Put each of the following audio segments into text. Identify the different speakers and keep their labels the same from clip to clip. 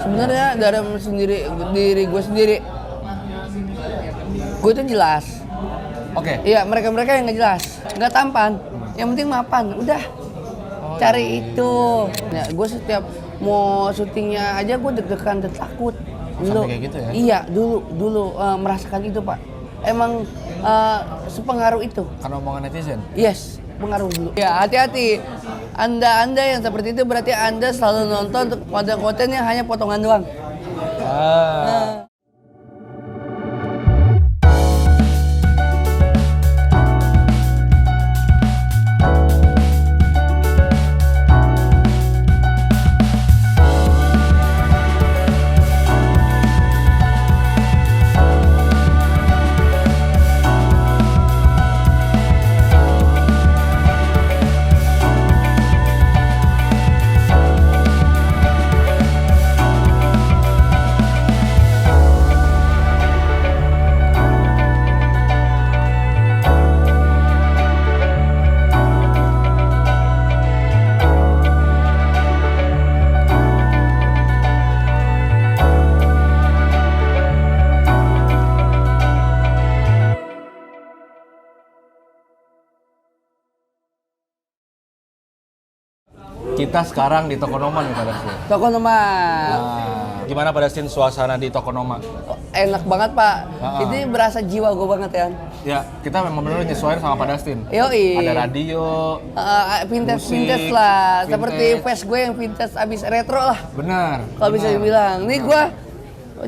Speaker 1: Sebenarnya dalam diri gue sendiri, gue itu jelas.
Speaker 2: Oke.
Speaker 1: Iya, mereka yang nggak jelas, nggak tampan. Yang penting mapan, udah. Cari itu. Ya, gue setiap mau syutingnya aja gue deg-degan dan takut.
Speaker 2: Sampai kayak gitu ya?
Speaker 1: Iya, dulu merasakan itu, Pak. Emang sepengaruh itu.
Speaker 2: Karena omongan netizen?
Speaker 1: Yes, pengaruh dulu. Ya, hati-hati. Anda yang seperti itu berarti Anda selalu nonton konten-konten yang hanya potongan doang.
Speaker 2: Kita sekarang di Tokonoma nih Pak Dastin.
Speaker 1: Tokonoma.
Speaker 2: Gimana Pak Dastin suasana di Tokonoma?
Speaker 1: Enak banget, Pak. Ini berasa jiwa gue banget ya.
Speaker 2: Ya, kita memang benar nyesuaiin sama Pak Dastin.
Speaker 1: Yoi.
Speaker 2: Ada radio,
Speaker 1: vintage lah. Seperti face gue yang vintage abis retro lah.
Speaker 2: Benar.
Speaker 1: Kalau bisa dibilang. Nih gue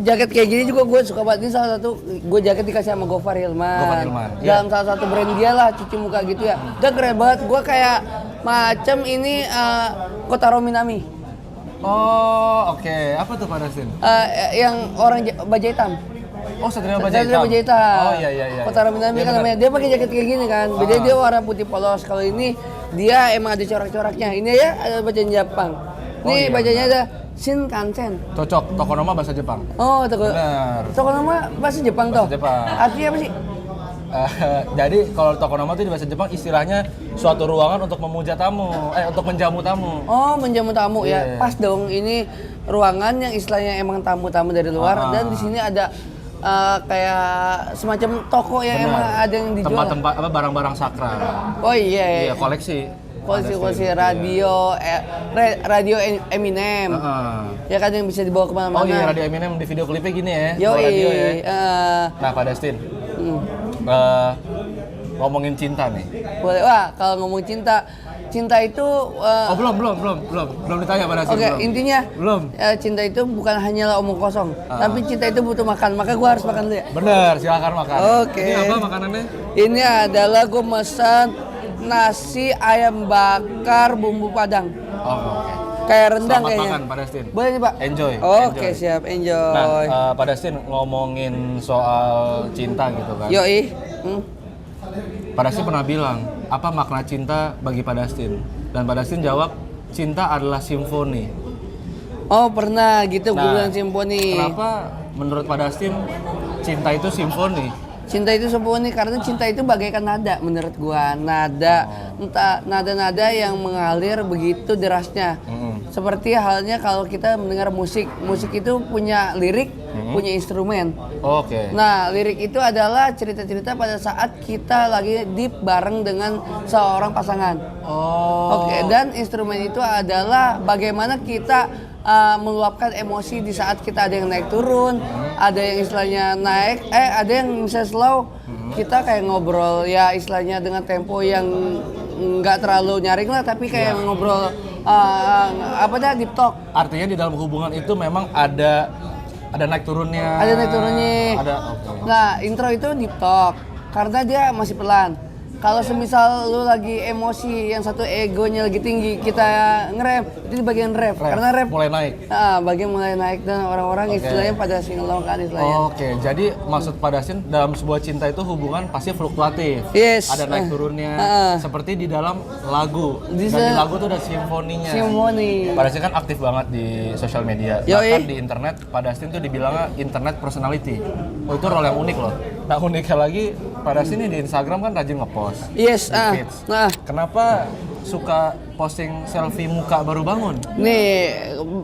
Speaker 1: jaket kayak gini juga gue suka banget. Ini salah satu gue jaket dikasih sama Gofar Hilman. Dalam salah satu brand dia lah, cuci muka gitu ya. Udah keren banget. Gue kayak macam ini Kotaro Minami.
Speaker 2: Oh, oke. Apa tuh Pak Dastin?
Speaker 1: Yang orang baja hitam.
Speaker 2: Oh, Satria Baja Hitam. Oh, iya.
Speaker 1: Kotaro Minami kan namanya. Dia pakai jaket kayak gini kan. Bedanya dia warna putih polos. Kalau ini dia emang ada corak-coraknya. Ini ya ada bajanya Jepang. Nih bajanya ada Shinkansen.
Speaker 2: Cocok. Tokonoma bahasa Jepang.
Speaker 1: Oh,
Speaker 2: benar.
Speaker 1: Tokonoma bahasa Jepang toh.
Speaker 2: Jepang.
Speaker 1: Artinya apa sih?
Speaker 2: Jadi kalau Tokonoma itu di bahasa Jepang istilahnya suatu ruangan untuk memuja tamu, untuk menjamu tamu.
Speaker 1: Oh, menjamu tamu ya. Pas dong, ini ruangan yang istilahnya emang tamu-tamu dari luar dan di sini ada kayak semacam toko yang emang ada yang dijual.
Speaker 2: Tempat-tempat barang-barang sakral.
Speaker 1: Oh iya.
Speaker 2: Iya, koleksi
Speaker 1: radio Eminem. Ya kan yang bisa dibawa kemana-mana.
Speaker 2: Oh iya, radio Eminem di video klipnya gini ya.
Speaker 1: Radio ya.
Speaker 2: Nah, Pak Dastin. Ngomongin cinta nih.
Speaker 1: Boleh. Wah, kalau ngomong cinta itu belum ditanya Pak Dastin. Oke, intinya belum. Cinta itu bukan hanyalah omong kosong, tapi cinta itu butuh makan. Maka gue harus makan dulu ya.
Speaker 2: Bener, silakan makan.
Speaker 1: Oke.
Speaker 2: Ini apa makanannya?
Speaker 1: Ini adalah gue pesan nasi ayam bakar bumbu Padang.
Speaker 2: Oke.
Speaker 1: Kayak rendang
Speaker 2: selamat
Speaker 1: kayaknya.
Speaker 2: makan Pak Dastin.
Speaker 1: Boleh nih Pak?
Speaker 2: Enjoy.
Speaker 1: Oke, siap, enjoy.
Speaker 2: Nah, Pak Dastin ngomongin soal cinta gitu kan.
Speaker 1: Yoi.
Speaker 2: Pak Dastin pernah bilang, apa makna cinta bagi Pak Dastin? Dan Pak Dastin jawab, cinta adalah simfoni.
Speaker 1: Oh, pernah gitu gue bilang simfoni.
Speaker 2: Kenapa menurut Pak Dastin cinta itu simfoni?
Speaker 1: Cinta itu simfoni karena cinta itu bagaikan nada menurut gua. Entah nada-nada yang mengalir begitu derasnya. Seperti halnya kalau kita mendengar musik. Musik itu punya lirik, punya instrumen.
Speaker 2: Oke.
Speaker 1: Nah, lirik itu adalah cerita-cerita pada saat kita lagi deep bareng dengan seorang pasangan. Oke, dan instrumen itu adalah bagaimana kita meluapkan emosi di saat kita ada yang naik turun, ada yang istilahnya naik, ada yang bisa slow, kita kayak ngobrol ya istilahnya dengan tempo yang nggak terlalu nyaring lah, tapi kayak ngobrol deep talk.
Speaker 2: Artinya di dalam hubungan itu memang ada naik turunnya.
Speaker 1: Ada naik turunnya. Nah, intro itu deep talk karena dia masih pelan. Kalau semisal lu lagi emosi, yang satu egonya lagi tinggi, kita ngerem, itu di bagian rap. Karena rap
Speaker 2: mulai naik.
Speaker 1: Bagian mulai naik dan orang-orang istilahnya pada singelong kan istilahnya.
Speaker 2: Oke, jadi maksud Pak Dastin dalam sebuah cinta itu hubungan pasti fluktuatif.
Speaker 1: Yes.
Speaker 2: Ada naik turunnya. Seperti di dalam lagu. Dan di lagu tuh ada simfoninya.
Speaker 1: Simfoni.
Speaker 2: Pak Dastin kan aktif banget di sosial media. Bahkan di internet, Pak Dastin tuh dibilangnya internet personality. Oh, itu role yang unik loh. Nah, uniknya lagi Pak Dastin di Instagram kan rajin ngepost.
Speaker 1: Yes.
Speaker 2: Kenapa suka posting selfie muka baru bangun.
Speaker 1: Nih,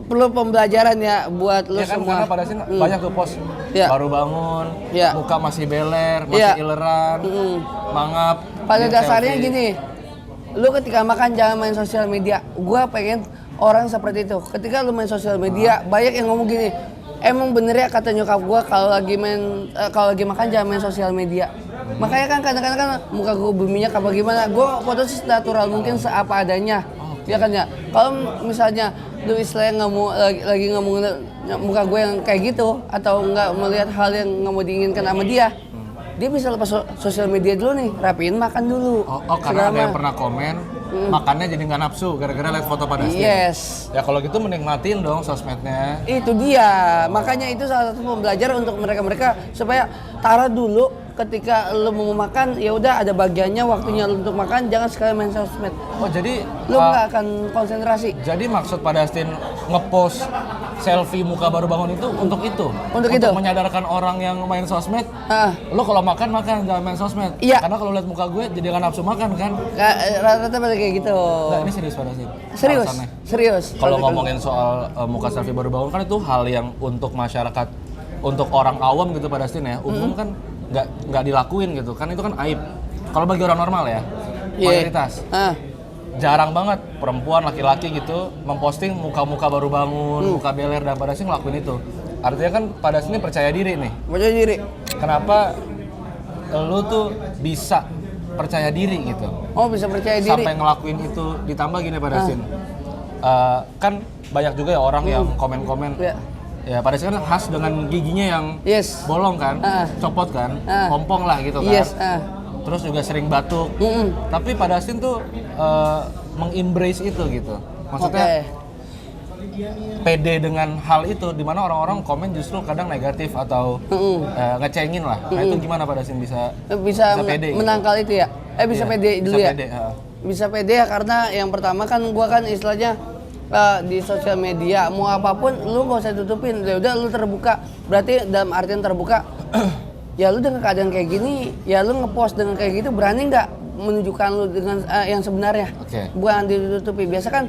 Speaker 1: perlu pembelajaran ya buat lu
Speaker 2: Ya kan,
Speaker 1: semua.
Speaker 2: karena pada sini banyak tuh post
Speaker 1: Ya.
Speaker 2: baru bangun,
Speaker 1: Ya.
Speaker 2: muka masih beler, masih
Speaker 1: Ya.
Speaker 2: ileran, mangap.
Speaker 1: Pada
Speaker 2: dia
Speaker 1: dasarnya
Speaker 2: selfie.
Speaker 1: gini, lu ketika makan jangan main sosial media. Gua pengen orang seperti itu. Ketika lu main sosial media, banyak yang ngomong gini, emang bener ya kata nyokap gua kalau lagi makan jangan main sosial media. Makanya kan kadang-kadang kan muka gua berminyak apa gimana, gua foto natural mungkin seapa adanya. Ya kan ya. Kalau misalnya lu istilahnya nggak mau lagi ngomongin muka gue yang kayak gitu atau nggak melihat hal yang nggak mau diinginkan sama dia, dia bisa lepas sosial media dulu nih, rapiin makan dulu.
Speaker 2: Oh, karena ada yang pernah komen makannya jadi nggak nafsu gara-gara lihat foto pada Astin.
Speaker 1: Yes.
Speaker 2: Ya kalau gitu mending matiin dong sosmednya.
Speaker 1: Itu dia. Makanya itu salah satu pembelajaran untuk mereka-mereka supaya taruh dulu ketika lu mau makan, ya udah ada bagiannya waktunya lu untuk makan, jangan sekali main sosmed.
Speaker 2: Oh jadi
Speaker 1: Lu nggak akan konsentrasi.
Speaker 2: jadi maksud pada Astin ngepost selfie muka baru bangun itu untuk itu?
Speaker 1: Untuk itu.
Speaker 2: menyadarkan orang yang main sosmed,
Speaker 1: Ah,
Speaker 2: lo kalau makan jangan main sosmed.
Speaker 1: Iya.
Speaker 2: Karena kalau lihat muka gue jadi nggak nafsu makan kan.
Speaker 1: rata-rata pada kayak gitu.
Speaker 2: Nah, ini serius pada Astin.
Speaker 1: Serius,
Speaker 2: Alasannya.
Speaker 1: serius.
Speaker 2: Kalau ngomongin soal muka selfie baru bangun kan itu hal yang untuk masyarakat, untuk orang awam gitu pada Astin ya, umum kan nggak dilakuin gitu kan, itu kan aib. Kalau bagi orang normal ya, mayoritas. Jarang banget perempuan laki-laki gitu memposting muka-muka baru bangun, muka beler, dan pada sini ngelakuin itu. Artinya kan pada sini percaya diri nih.
Speaker 1: Percaya diri.
Speaker 2: Kenapa lu tuh bisa percaya diri gitu?
Speaker 1: Oh, bisa percaya diri.
Speaker 2: Sampai ngelakuin itu, ditambah gini pada sini. Kan banyak juga ya orang yang komen-komen.
Speaker 1: Ya.
Speaker 2: Ya pada sini kan khas dengan giginya yang
Speaker 1: Yes.
Speaker 2: bolong kan, copot kan, ompong lah gitu kan.
Speaker 1: Yes.
Speaker 2: Terus juga sering batuk. Tapi pada Astin tuh mengembrace itu gitu. Maksudnya pede dengan hal itu, dimana orang-orang komen justru kadang negatif atau ngecengin lah. Nah itu gimana pada Astin bisa pede gitu?
Speaker 1: Menangkal itu ya? Bisa
Speaker 2: Iya,
Speaker 1: pede dulu
Speaker 2: bisa
Speaker 1: ya?
Speaker 2: Pede,
Speaker 1: Bisa pede ya karena yang pertama kan gua kan istilahnya di sosial media mau apapun lu nggak usah tutupin, ya udah lu terbuka. Berarti dalam artian terbuka ya lu dengan keadaan kayak gini, ya lu ngepost dengan kayak gitu, berani nggak menunjukkan lu dengan yang sebenarnya? Bukan ditutupi. Biasa kan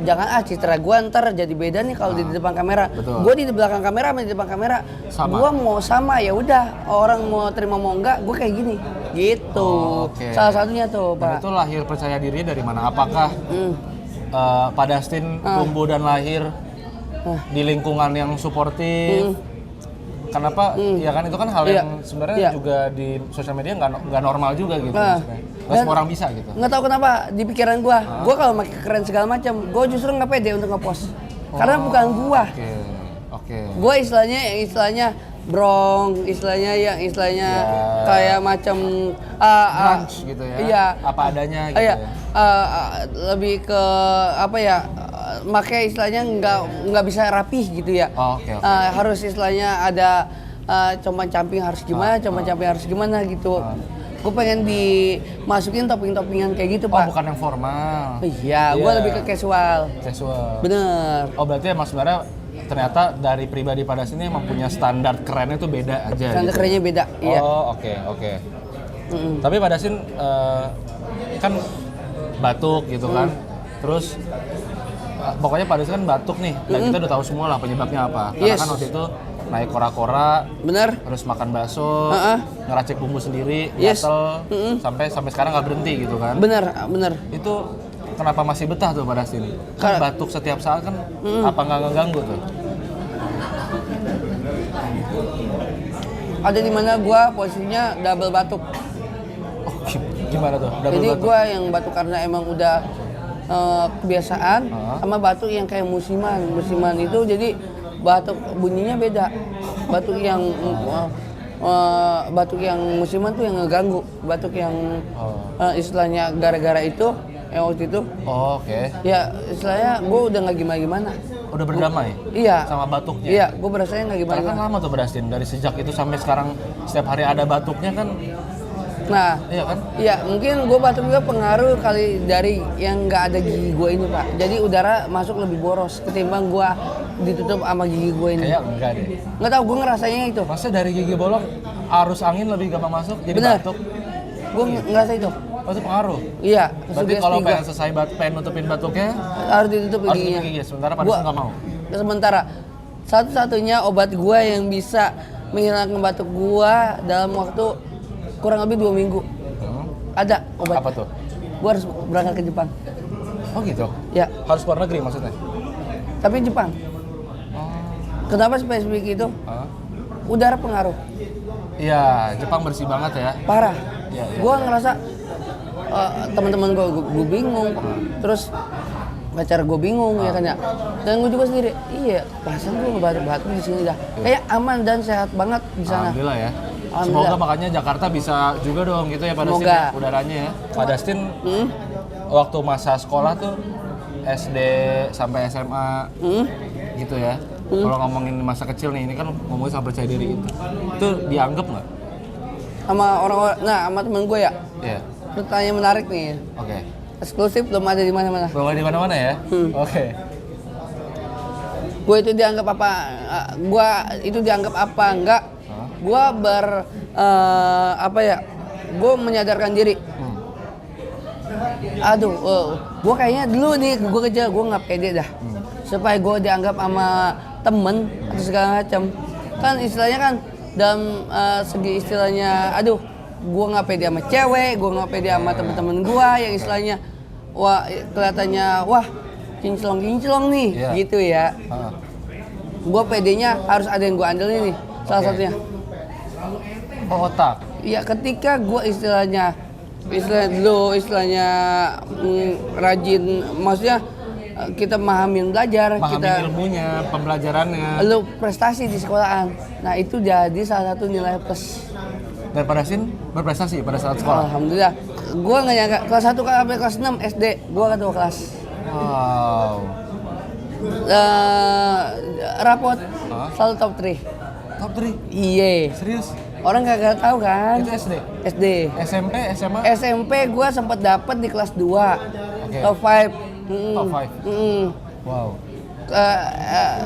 Speaker 1: jangan citra gua ntar jadi beda nih kalau di depan kamera.
Speaker 2: Betul.
Speaker 1: Gua di belakang kamera sama di depan kamera
Speaker 2: Sama.
Speaker 1: gua mau sama, ya udah orang mau terima mau enggak gua kayak gini gitu. Salah satunya tuh
Speaker 2: Dan
Speaker 1: Pak.
Speaker 2: itu lahir percaya diri dari mana? Apakah pada Astin tumbuh dan lahir di lingkungan yang suportif? Kenapa? Ya kan itu kan hal yang sebenarnya juga di sosial media nggak normal juga gitu. Nggak semua orang bisa gitu.
Speaker 1: Nggak tahu kenapa di pikiran gua kalau pakai keren segala macam, gua justru nggak pede untuk ngepost. Karena bukan gua.
Speaker 2: Oke.
Speaker 1: Gua istilahnya brong, istilahnya kayak macam
Speaker 2: Grunge gitu ya.
Speaker 1: Iya.
Speaker 2: Apa adanya gitu
Speaker 1: Iya.
Speaker 2: ya.
Speaker 1: Lebih ke apa ya? Makai istilahnya nggak bisa rapih gitu ya.
Speaker 2: Oke.
Speaker 1: Harus istilahnya ada comang-camping harus gimana gitu. Gue pengen dimasukin topping-toppingan kayak gitu Pak.
Speaker 2: Bukan yang formal.
Speaker 1: Iya, gue lebih ke casual. Bener.
Speaker 2: Oh berarti emang sebenarnya ternyata dari pribadi pada sini emang punya standar kerennya tuh beda aja.
Speaker 1: Standar
Speaker 2: gitu.
Speaker 1: kerennya beda. Iya.
Speaker 2: Oh oke. Tapi pada sini kan batuk gitu kan. Terus pokoknya pada sini kan batuk nih. Dan kita udah tahu semua lah penyebabnya apa. Karena kan waktu itu naik kora-kora,
Speaker 1: bener,
Speaker 2: terus makan bakso, ngeracik bumbu sendiri, gatel, sampai sekarang nggak berhenti gitu kan?
Speaker 1: Bener.
Speaker 2: Itu kenapa masih betah tuh pada sini? Kan batuk setiap saat kan, apa nggak ngeganggu tuh?
Speaker 1: Ada di mana gua posisinya double batuk.
Speaker 2: Oh, gimana tuh? Double
Speaker 1: Jadi
Speaker 2: batuk?
Speaker 1: gua yang batuk karena emang udah kebiasaan, sama batuk yang kayak musiman itu jadi batuk bunyinya beda. Batuk yang musiman tuh yang ngeganggu. Batuk yang istilahnya gara-gara itu yang waktu itu.
Speaker 2: Oh, oke.
Speaker 1: Ya istilahnya gue udah nggak gimana.
Speaker 2: Udah berdamai?
Speaker 1: Iya.
Speaker 2: Sama batuknya?
Speaker 1: Iya, gue berasanya nggak
Speaker 2: Karena kan
Speaker 1: gimana.
Speaker 2: lama tuh berasin, dari sejak itu sampai sekarang setiap hari ada batuknya kan?
Speaker 1: Nah,
Speaker 2: Iya kan?
Speaker 1: iya mungkin gue batuk juga pengaruh kali dari yang nggak ada gigi gue ini Pak. Jadi udara masuk lebih boros ketimbang gue ditutup sama gigi gue ini.
Speaker 2: Kayak enggak deh.
Speaker 1: Nggak tahu, gue ngerasanya itu.
Speaker 2: Masa dari gigi bolong arus angin lebih gampang masuk jadi
Speaker 1: Bener.
Speaker 2: batuk?
Speaker 1: Gue ngerasa itu.
Speaker 2: Oh itu pengaruh?
Speaker 1: Iya,
Speaker 2: Berarti
Speaker 1: sugesti
Speaker 2: kalau
Speaker 1: gua.
Speaker 2: pengen nutupin batuknya,
Speaker 1: Harus ditutup
Speaker 2: harus
Speaker 1: giginya.
Speaker 2: ditutup gigi, sementara pada saat nggak mau?
Speaker 1: Sementara satu-satunya obat gua yang bisa menghilangkan batuk gua dalam waktu kurang lebih 2 minggu. Ada obat.
Speaker 2: Apa tuh?
Speaker 1: Gua harus berangkat ke Jepang.
Speaker 2: Oh gitu?
Speaker 1: Ya,
Speaker 2: Harus keluar negeri maksudnya?
Speaker 1: tapi Jepang.
Speaker 2: Oh.
Speaker 1: Kenapa spesifik itu?
Speaker 2: Hah?
Speaker 1: Udara pengaruh.
Speaker 2: Iya, Jepang bersih banget ya.
Speaker 1: Parah.
Speaker 2: Iya, iya.
Speaker 1: Gua ngerasa teman-teman gua bingung. Terus pacar gue bingung ya kan ya. Dan gue juga sendiri, iya, perasaan gue ngebatuk-batuk di sini dah. Kayak aman dan sehat banget di sana.
Speaker 2: Alhamdulillah ya.
Speaker 1: Alhamdulillah.
Speaker 2: Semoga makanya Jakarta bisa juga dong gitu ya Pak Dastin
Speaker 1: Semoga.
Speaker 2: ya, udaranya ya. Pak Dastin waktu masa sekolah tuh SD sampai SMA gitu ya. Kalau ngomongin masa kecil nih, ini kan ngomongin soal percaya diri itu dianggap nggak?
Speaker 1: Sama orang-orang, nah sama temen gue ya.
Speaker 2: Iya.
Speaker 1: Pertanyaan menarik nih.
Speaker 2: Oke.
Speaker 1: Eksklusif belum ada di mana-mana.
Speaker 2: Bawa di mana-mana ya? Oke.
Speaker 1: Gue itu dianggap apa? Gue itu dianggap apa? Enggak. Gue apa ya? Gue menyadarkan diri. Aduh, gue kayaknya dulu nih gue kerja gue nggak pede dah. Supaya gue dianggap sama temen atau segala macam. Kan istilahnya kan dalam segi istilahnya, aduh, gue nggak pede sama cewek, gue nggak pede sama temen-temen gue yang istilahnya, wah kelihatannya wah kinclong nih,
Speaker 2: Iya.
Speaker 1: gitu ya. Gue pedenya harus ada yang gue andelin nih, salah satunya.
Speaker 2: Oh, otak.
Speaker 1: Ya ketika gue istilahnya rajin, maksudnya kita memahamin belajar,
Speaker 2: Pahami
Speaker 1: kita
Speaker 2: ilmunya, pembelajarannya.
Speaker 1: lu prestasi di sekolahan. Nah itu jadi salah satu nilai plus.
Speaker 2: Dan Pak Dastin berprestasi pada saat sekolah.
Speaker 1: Alhamdulillah. Gue nggak nyangka kelas 1 sampai kelas 6 SD gue ketua kelas.
Speaker 2: Wow.
Speaker 1: Rapot selalu top 3.
Speaker 2: Top 3?
Speaker 1: Iya.
Speaker 2: Serius?
Speaker 1: Orang kagak tahu kan?
Speaker 2: Itu SD?
Speaker 1: SD.
Speaker 2: SMP, SMA?
Speaker 1: SMP gue sempat dapat di kelas 2.
Speaker 2: Oke.
Speaker 1: Top 5.
Speaker 2: Top 5? Wow.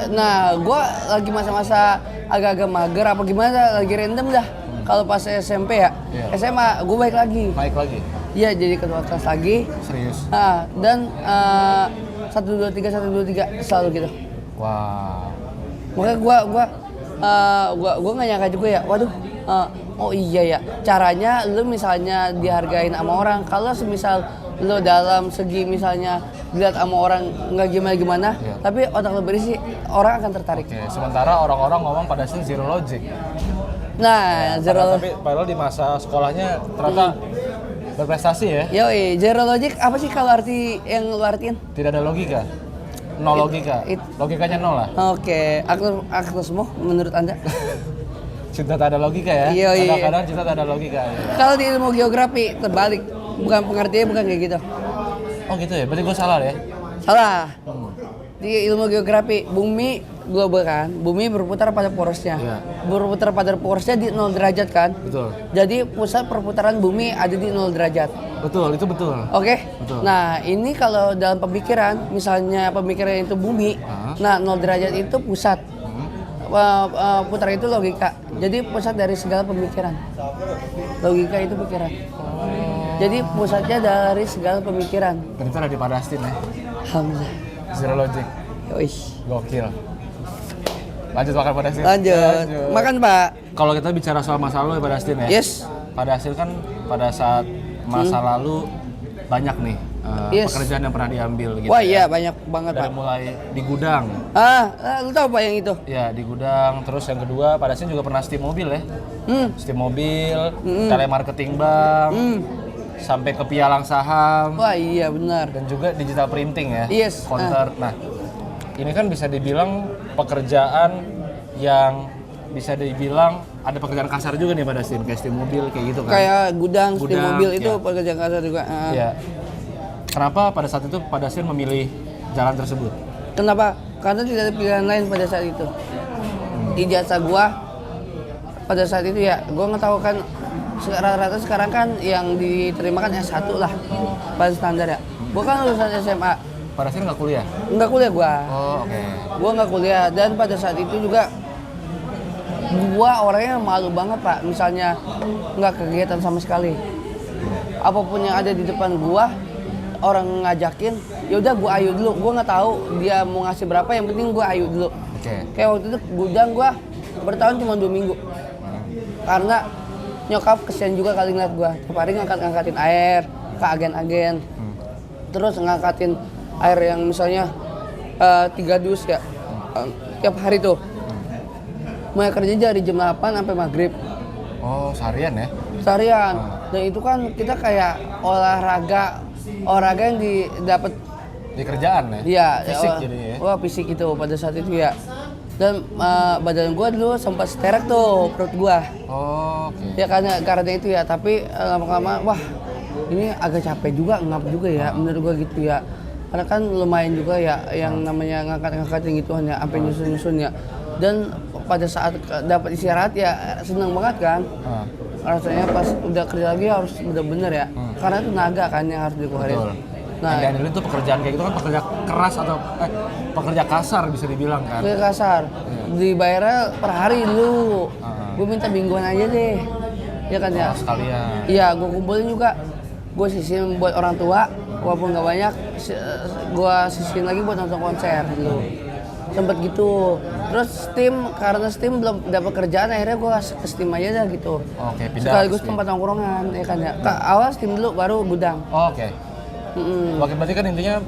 Speaker 1: Nah, gue lagi masa-masa agak-agak mager apa gimana, lagi random dah. Kalau pas SMP ya,
Speaker 2: Iya.
Speaker 1: SMA gue baik lagi.
Speaker 2: Baik lagi?
Speaker 1: Iya, jadi ketua kelas lagi.
Speaker 2: Serius?
Speaker 1: Nah, dan 1 2 3 selalu gitu.
Speaker 2: Wow.
Speaker 1: Makanya gue nggak nyangka juga ya. Waduh, oh iya ya. Caranya lu misalnya dihargain sama orang. Kalau semisal lu dalam segi misalnya dilihat sama orang nggak gimana-gimana,
Speaker 2: Iya.
Speaker 1: tapi otak lu berisi, orang akan tertarik.
Speaker 2: Oke, sementara orang-orang ngomong pada sini zero logic.
Speaker 1: Nah, zero.
Speaker 2: Tapi padahal di masa sekolahnya ternyata berprestasi ya.
Speaker 1: Yoi, zero logic apa sih kalau arti yang lu artiin?
Speaker 2: Tidak ada logika. Nol logika. Logikanya nol lah.
Speaker 1: Oke, aktivisme menurut Anda?
Speaker 2: Cinta tak ada logika ya.
Speaker 1: Iya, iya.
Speaker 2: Kadang-kadang cinta tak ada logika. Ya.
Speaker 1: Kalau di ilmu geografi terbalik, bukan pengertiannya bukan kayak gitu.
Speaker 2: Oh gitu ya. Berarti gue salah ya.
Speaker 1: Salah. Di ilmu geografi, bumi global kan, bumi berputar pada porosnya.
Speaker 2: Iya.
Speaker 1: Berputar pada porosnya di 0 derajat kan.
Speaker 2: Betul.
Speaker 1: Jadi pusat perputaran bumi ada di 0 derajat.
Speaker 2: Betul, itu betul.
Speaker 1: Oke?
Speaker 2: Betul.
Speaker 1: Nah, ini kalau dalam pemikiran, misalnya pemikiran itu bumi, nah 0 derajat itu pusat. Putar itu logika. Jadi pusat dari segala pemikiran. Logika itu pikiran. Jadi pusatnya dari segala pemikiran.
Speaker 2: Ternyata ada di Pak Dastin ya.
Speaker 1: Alhamdulillah.
Speaker 2: Zero logic.
Speaker 1: Yoi.
Speaker 2: Gokil. Lanjut makan Pak Dastin.
Speaker 1: Lanjut. Makan, Pak.
Speaker 2: Kalau kita bicara soal masa lalu ya Pak Dastin ya.
Speaker 1: Yes.
Speaker 2: Pak Dastin kan pada saat masa lalu banyak nih
Speaker 1: Yes.
Speaker 2: pekerjaan yang pernah diambil gitu.
Speaker 1: Wah,
Speaker 2: ya.
Speaker 1: iya banyak banget,
Speaker 2: Dari
Speaker 1: Pak.
Speaker 2: mulai di gudang.
Speaker 1: Lu tahu Pak yang itu?
Speaker 2: Ya, di gudang. Terus yang kedua, Pak Dastin juga pernah steam mobil ya. Steam mobil, telemarketing bank, sampai ke pialang saham,
Speaker 1: Wah, iya benar.
Speaker 2: dan juga digital printing ya.
Speaker 1: Yes.
Speaker 2: Counter. Nah, ini kan bisa dibilang pekerjaan yang bisa dibilang ada pekerjaan kasar juga nih Pak Dastin, kayak steam mobil kayak gitu kan.
Speaker 1: Kayak gudang, steam
Speaker 2: Gudang,
Speaker 1: mobil itu
Speaker 2: ya.
Speaker 1: pekerjaan kasar juga.
Speaker 2: Iya. Kenapa pada saat itu Pak Dastin memilih jalan tersebut?
Speaker 1: Kenapa? Karena tidak ada pilihan lain pada saat itu. Ijazah gua pada saat itu ya, gua nggak tahu kan rata-rata sekarang kan yang diterima kan S1 lah, pada standar ya. Gua kan lulusan SMA,
Speaker 2: Pak Dastin nggak kuliah?
Speaker 1: nggak kuliah gua.
Speaker 2: Oh, oke.
Speaker 1: Gua nggak kuliah dan pada saat itu juga gua orangnya malu banget Pak, misalnya nggak kegiatan sama sekali. apapun yang ada di depan gua, orang ngajakin, ya udah gua ayu dulu. Gua nggak tahu dia mau ngasih berapa, yang penting gua ayu dulu. Kayak waktu itu gudang gua bertahan cuma 2 minggu. Karena nyokap kesian juga kali ngeliat gua. Tiap hari ngangkatin air ke agen-agen. Terus ngangkatin air yang misalnya 3 dus ya. Tiap hari tuh. Mulai kerja dari jam 8 sampai maghrib.
Speaker 2: Oh, seharian ya?
Speaker 1: Seharian. Dan itu kan kita kayak olahraga yang didapat
Speaker 2: di kerjaan ya?
Speaker 1: Iya,
Speaker 2: fisik jadinya ya?
Speaker 1: Wah, fisik itu pada saat itu ya. Dan badan gua dulu sempat seterek tuh perut gua.
Speaker 2: Oh, oke.
Speaker 1: Ya karena itu ya, tapi lama-lama wah ini agak capek juga, ngap juga ya menurut gua gitu ya. Karena kan lumayan juga ya yang namanya ngangkat-ngangkatin gituan ya, sampai nyusun-nyusun ya. Dan pada saat dapat istirahat ya seneng banget kan. Rasanya pas udah kerja lagi harus bener-bener ya. Karena itu naga kan yang harus dikeluarin.
Speaker 2: Betul.
Speaker 1: Nah,
Speaker 2: handle itu pekerjaan kayak gitu kan pekerja keras atau pekerja kasar bisa dibilang kan.
Speaker 1: Pekerja kasar. Dibayarnya per hari dulu. Gue minta mingguan aja deh. Ya kan ya?
Speaker 2: Sekalian.
Speaker 1: Iya, gue kumpulin juga. Gue sisihin buat orang tua, walaupun nggak banyak, gue sisihin lagi buat nonton konser dulu. Sempet gitu. Terus karena Steam belum dapat kerjaan, akhirnya gue ke Steam aja dah gitu.
Speaker 2: Oke, pindah.
Speaker 1: Sekaligus tempat nongkrongan, ya kan ya. Awal Steam dulu, baru gudang.
Speaker 2: Oke. Oke, berarti kan intinya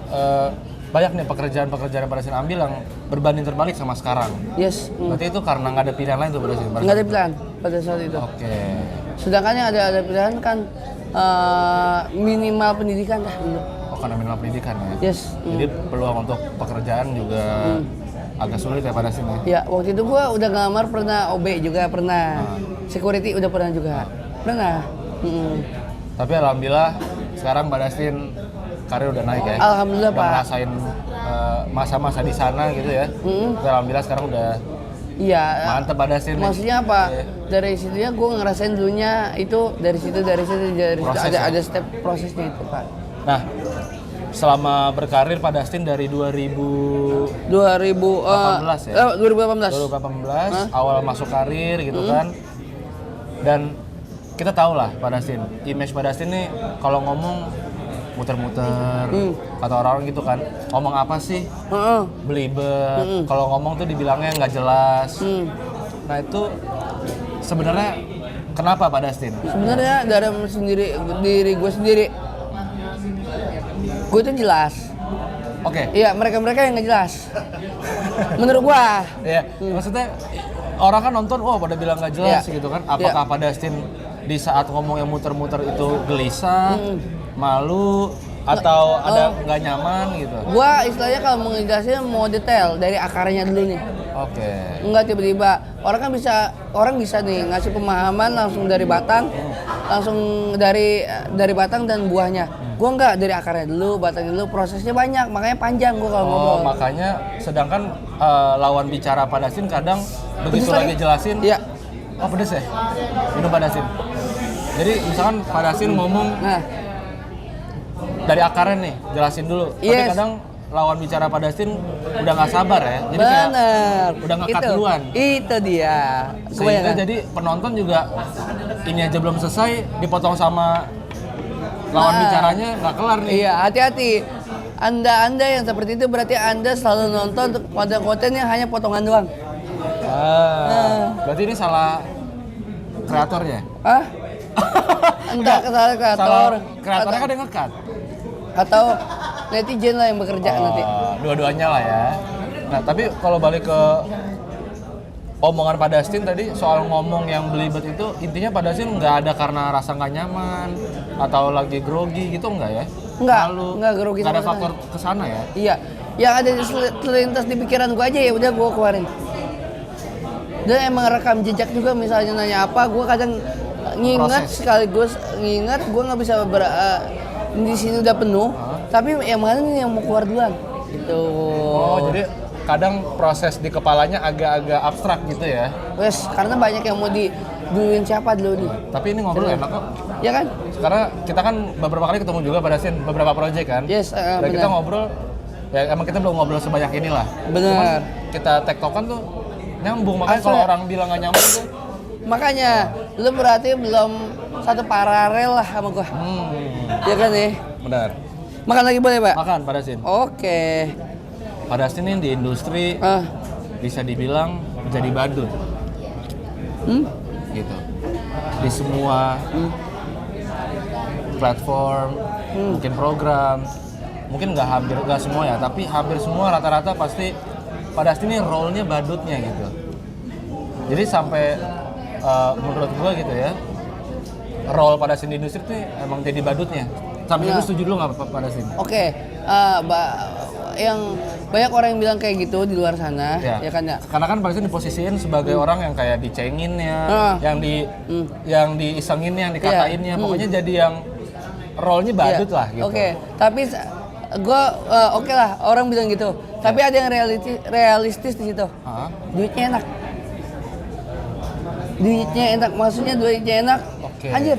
Speaker 2: banyak nih pekerjaan-pekerjaan yang pada sini ambil yang berbanding terbalik sama sekarang.
Speaker 1: Yes.
Speaker 2: Berarti itu karena nggak ada pilihan lain tuh pada sini?
Speaker 1: Nggak ada pilihan pada saat itu.
Speaker 2: Oke.
Speaker 1: Sedangkan yang ada pilihan kan minimal pendidikan dah dulu.
Speaker 2: Oh, karena minimal pendidikan ya?
Speaker 1: Yes.
Speaker 2: Jadi peluang untuk pekerjaan juga agak sulit ya pada sini?
Speaker 1: Ya, waktu itu gua udah ngelamar pernah OB juga pernah. Security udah pernah juga. Pernah.
Speaker 2: Tapi alhamdulillah sekarang Mbak Dastin karir udah naik ya?
Speaker 1: Alhamdulillah,
Speaker 2: udah
Speaker 1: Pak.
Speaker 2: ngerasain masa-masa di sana gitu ya? Tapi alhamdulillah sekarang udah
Speaker 1: iya.
Speaker 2: mantep Mbak Dastin.
Speaker 1: Maksudnya apa? Dari situnya gue ngerasain dulunya itu dari situ
Speaker 2: Proses,
Speaker 1: ada step prosesnya itu, Pak.
Speaker 2: Nah, selama berkarir Pak Dastin dari 2018 ya?
Speaker 1: 2018.
Speaker 2: Awal masuk karir gitu kan. Dan kita tahu lah Pak Dastin, image Pak Dastin nih kalau ngomong muter-muter, kata orang gitu kan, ngomong apa sih? Belibet. Kalau ngomong tuh dibilangnya nggak jelas. Nah itu sebenarnya kenapa Pak Dastin?
Speaker 1: Sebenarnya dari diri gue sendiri, gue itu jelas.
Speaker 2: Oke.
Speaker 1: Iya, mereka yang nggak jelas. Menurut gua.
Speaker 2: Iya. Maksudnya orang kan nonton, pada bilang nggak jelas gitu kan. Apakah Pak Dastin di saat ngomong yang muter-muter itu gelisah, malu, atau ada nggak nyaman gitu?
Speaker 1: Gua istilahnya kalau mau ngejelasin mau detail dari akarnya dulu nih.
Speaker 2: Oke.
Speaker 1: Enggak tiba-tiba orang bisa nih ngasih pemahaman langsung dari batang, langsung dari batang dan buahnya. Gua enggak, dari akarnya dulu, batangnya dulu, prosesnya banyak, makanya panjang gua kalau ngobrol.
Speaker 2: Makanya sedangkan lawan bicara Pak Dastin kadang begitu lagi jelasin.
Speaker 1: Iya.
Speaker 2: Oh, pedes ya? Minum Pak Dastin. Jadi misalkan Pak Dastin ngomong dari akarnya nih, jelasin dulu. Tapi kadang lawan bicara Pak Dastin udah nggak sabar ya. Jadi kayak udah nge-cut duluan.
Speaker 1: Itu dia.
Speaker 2: Sehingga jadi penonton juga ini aja belum selesai dipotong sama lawan bicaranya nggak kelar nih.
Speaker 1: Iya, hati-hati. Anda yang seperti itu berarti Anda selalu nonton konten-konten yang hanya potongan doang.
Speaker 2: Berarti ini salah kreatornya?
Speaker 1: Enggak, salah kreator.
Speaker 2: Salah kreatornya kan dia nge-cut.
Speaker 1: Atau netizen lah yang bekerja nanti.
Speaker 2: Dua-duanya lah ya. Nah, tapi kalau balik ke omongan Pak Dastin tadi soal ngomong yang belibet itu, intinya Pak Dastin nggak ada karena rasa nggak nyaman atau lagi grogi gitu nggak ya?
Speaker 1: Nggak grogi.
Speaker 2: Nggak ada faktor kesana ya?
Speaker 1: Iya, yang ada terlintas di pikiran gua aja ya udah gua keluarin. Dan emang rekam jejak juga, misalnya nanya apa, gua kadang nginget sekaligus nginget, gua nggak bisa di sini udah penuh, tapi yang mana nih yang mau keluar duluan gitu.
Speaker 2: Oh, jadi kadang proses di kepalanya agak-agak abstrak gitu ya?
Speaker 1: Wes, karena banyak yang mau duluin siapa dulu nih.
Speaker 2: Tapi ini ngobrol enak kok.
Speaker 1: Ya kan?
Speaker 2: Karena kita kan beberapa kali ketemu juga pada Dastin, beberapa proyek kan?
Speaker 1: Yes,
Speaker 2: dan kita ngobrol, ya emang kita belum ngobrol sebanyak inilah.
Speaker 1: Benar.
Speaker 2: Cuman kita tektokan tuh nyambung, makanya kalau orang bilang nggak nyambung tuh.
Speaker 1: Makanya, lu berarti belum satu paralel lah sama gua. Ya kan ya?
Speaker 2: Benar.
Speaker 1: Makan lagi boleh, Pak?
Speaker 2: Makan Pak Dastin.
Speaker 1: Oke.
Speaker 2: Pak Dastin ini di industri bisa dibilang jadi badut. Gitu. Di semua platform, mungkin program, mungkin nggak semua ya, tapi hampir semua rata-rata pasti Pak Dastin ini role-nya badutnya gitu. Jadi sampai menurut gua gitu ya, role Pak Dastin di industri itu emang jadi badutnya. Sampai itu setuju dulu nggak Pak Dastin?
Speaker 1: Oke, yang banyak orang yang bilang kayak gitu di luar sana, ya kan ya?
Speaker 2: Karena kan Pak Dastin diposisiin sebagai orang yang kayak dicenginnya, yang diisenginnya, yang dikatainnya, pokoknya jadi yang role-nya badut lah gitu.
Speaker 1: Oke, tapi gue oke lah orang bilang gitu. Tapi ada yang realistis di situ. Duitnya enak. Duitnya enak, maksudnya duitnya enak. Anjir,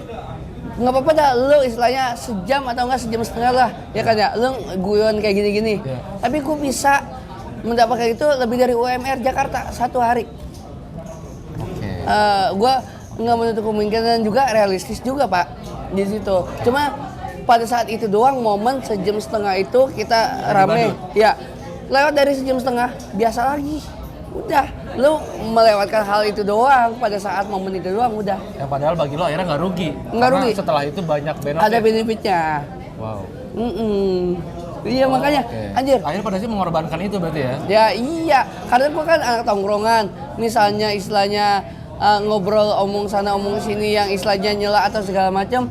Speaker 1: nggak apa-apa dah lu istilahnya sejam atau enggak sejam setengah lah, ya kan ya, lu guyon kayak gini-gini. Tapi gue bisa mendapatkan itu lebih dari UMR Jakarta satu hari. Gue nggak menutup kemungkinan juga realistis juga Pak di situ. Cuma pada saat itu doang momen sejam setengah itu kita rame, ya lewat dari sejam setengah biasa lagi. Udah, lu melewatkan hal itu doang pada saat momen itu doang udah.
Speaker 2: Yang padahal bagi lo akhirnya nggak rugi.
Speaker 1: Nggak rugi.
Speaker 2: Setelah itu banyak benefit.
Speaker 1: Ada benefitnya.
Speaker 2: Wow.
Speaker 1: Iya makanya, anjir.
Speaker 2: Akhirnya pada sih mengorbankan itu berarti ya?
Speaker 1: Ya iya, karena gua kan anak tongkrongan. Misalnya istilahnya ngobrol omong sana omong sini yang istilahnya nyela atau segala macam.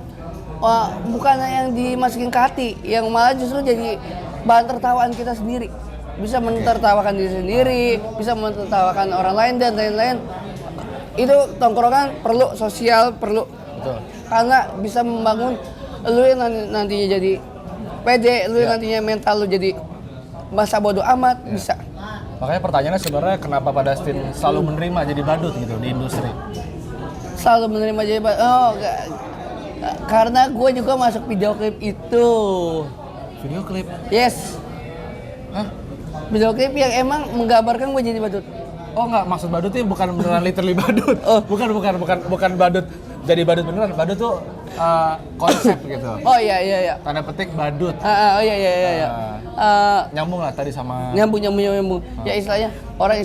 Speaker 1: Bukan yang dimasukin ke hati, yang malah justru jadi bahan tertawaan kita sendiri. Bisa mentertawakan diri sendiri, bisa mentertawakan orang lain dan lain-lain. Itu tongkrongan perlu, sosial perlu.
Speaker 2: Betul.
Speaker 1: Karena bisa membangun lu yang nantinya jadi pede, lu yang nantinya mental lu jadi masa bodoh amat, bisa.
Speaker 2: Makanya pertanyaannya sebenarnya kenapa Pak Dastin selalu menerima jadi badut gitu di industri?
Speaker 1: Selalu menerima jadi badut, karena gue juga masuk video klip itu.
Speaker 2: Video klip?
Speaker 1: Yes.
Speaker 2: Hah?
Speaker 1: Video klip yang emang menggambarkan gue jadi badut.
Speaker 2: Oh enggak, maksud badutnya bukan beneran literally badut. Bukan badut jadi badut beneran. Badut tuh konsep gitu.
Speaker 1: Oh iya.
Speaker 2: Tanda petik badut.
Speaker 1: Oh iya.
Speaker 2: Nyambung lah tadi sama.
Speaker 1: Nyambung. Ya istilahnya orang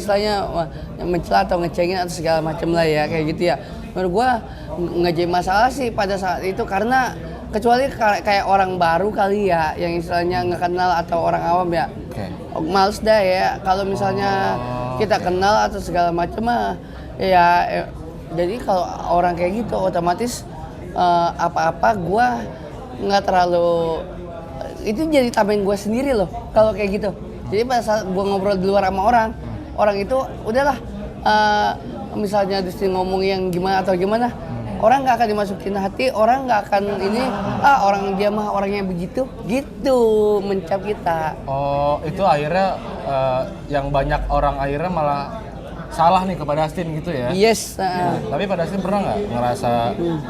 Speaker 1: mencela atau ngecengin atau segala macam lah ya kayak gitu ya. Menurut gua nggak jadi masalah sih pada saat itu karena kecuali kayak orang baru kali ya yang istilahnya nggak kenal atau orang awam ya. Males dah ya kalau misalnya kita kenal atau segala macam mah ya jadi kalau orang kayak gitu otomatis apa-apa gua nggak terlalu itu jadi tambahin gua sendiri loh kalau kayak gitu. Jadi pada saat gua ngobrol di luar sama orang itu udahlah misalnya Dustin ngomong yang gimana atau gimana orang nggak akan dimasukin hati, orang nggak akan ini orang dia mah orangnya begitu gitu mencap kita.
Speaker 2: Oh itu akhirnya yang banyak orang akhirnya malah salah nih kepada Dastin gitu ya?
Speaker 1: Yes.
Speaker 2: Tapi Pak Dastin pernah nggak ngerasa